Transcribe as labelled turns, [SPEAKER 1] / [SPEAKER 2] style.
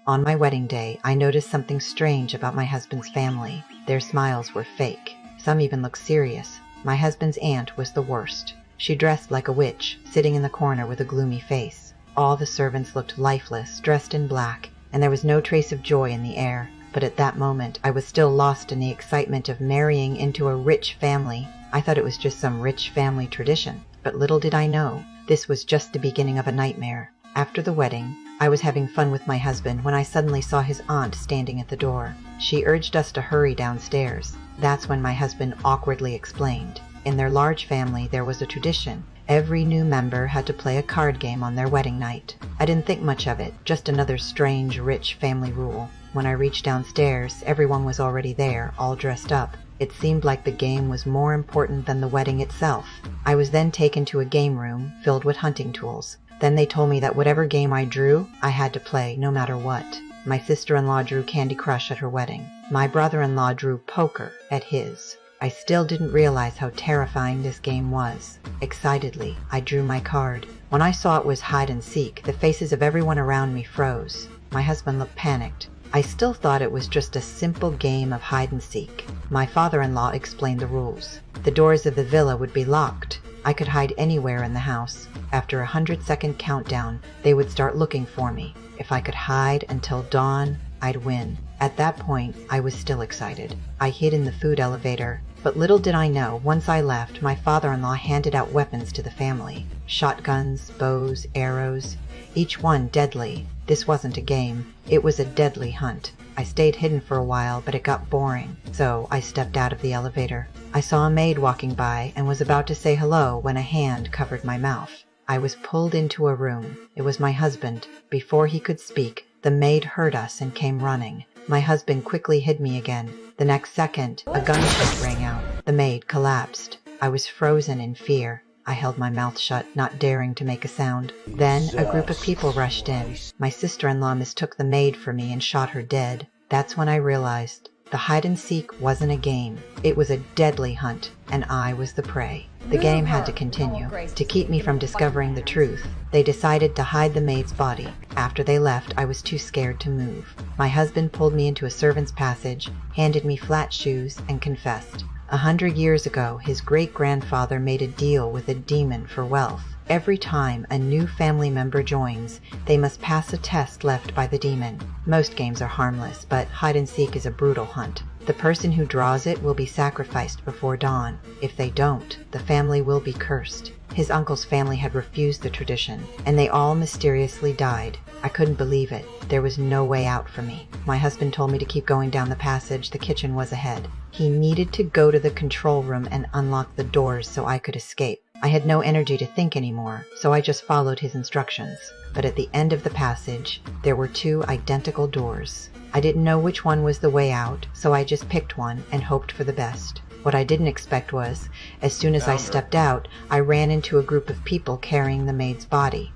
[SPEAKER 1] On my wedding day, I noticed something strange about my husband's family. Their smiles were fake. Some even looked serious. My husband's aunt was the worst. She dressed like a witch, sitting in the corner with a gloomy face. All the servants looked lifeless, dressed in black, and there was no trace of joy in the air. But at that moment, I was still lost in the excitement of marrying into a rich family. I thought it was just some rich family tradition, but little did I know, this was just the beginning of a nightmare. After the wedding, I was having fun with my husband when I suddenly saw his aunt standing at the door. She urged us to hurry downstairs. That's when my husband awkwardly explained. In their large family, there was a tradition. Every new member had to play a card game on their wedding night. I didn't think much of it, just another strange, rich family rule. When I reached downstairs, everyone was already there, all dressed up. It seemed like the game was more important than the wedding itself. I was then taken to a game room filled with hunting tools. Then they told me that whatever game I drew, I had to play no matter what. My sister-in-law drew Candy Crush at her wedding. My brother-in-law drew poker at his. I still didn't realize how terrifying this game was. Excitedly, I drew my card. When I saw it was hide and seek, the faces of everyone around me froze. My husband looked panicked. I still thought it was just a simple game of hide and seek. My father-in-law explained the rules. The doors of the villa would be locked. I could hide anywhere in the house. After a 100-second countdown, they would start looking for me. If I could hide until dawn, I'd win. At that point, I was still excited. I hid in the food elevator, but little did I know, once I left, my father-in-law handed out weapons to the family. Shotguns, bows, arrows, each one deadly. This wasn't a game. It was a deadly hunt. I stayed hidden for a while, but it got boring, so I stepped out of the elevator. I saw a maid walking by and was about to say hello when a hand covered my mouth. I was pulled into a room. It was my husband. Before he could speak, the maid heard us and came running. My husband quickly hid me again. The next second, a gunshot rang out. The maid collapsed. I was frozen in fear. I held my mouth shut, not daring to make a sound. Then a group of people rushed in. My sister-in-law mistook the maid for me and shot her dead. That's when I realized the hide-and-seek wasn't a game. It was a deadly hunt, and I was the prey. The game had to continue. To keep me from discovering the truth, they decided to hide the maid's body. After they left, I was too scared to move. My husband pulled me into a servant's passage, handed me flat shoes, and confessed. 100 years ago, his great-grandfather made a deal with a demon for wealth. Every time a new family member joins, they must pass a test left by the demon. Most games are harmless, but hide-and-seek is a brutal hunt. The person who draws it will be sacrificed before dawn. If they don't, the family will be cursed. His uncle's family had refused the tradition, and they all mysteriously died. I couldn't believe it. There was no way out for me. My husband told me to keep going down the passage. The kitchen was ahead. He needed to go to the control room and unlock the doors so I could escape. I had no energy to think anymore, so I just followed his instructions. But at the end of the passage, there were two identical doors. I didn't know which one was the way out, so I just picked one and hoped for the best. What I didn't expect was, as soon as I stepped out, I ran into a group of people carrying the maid's body.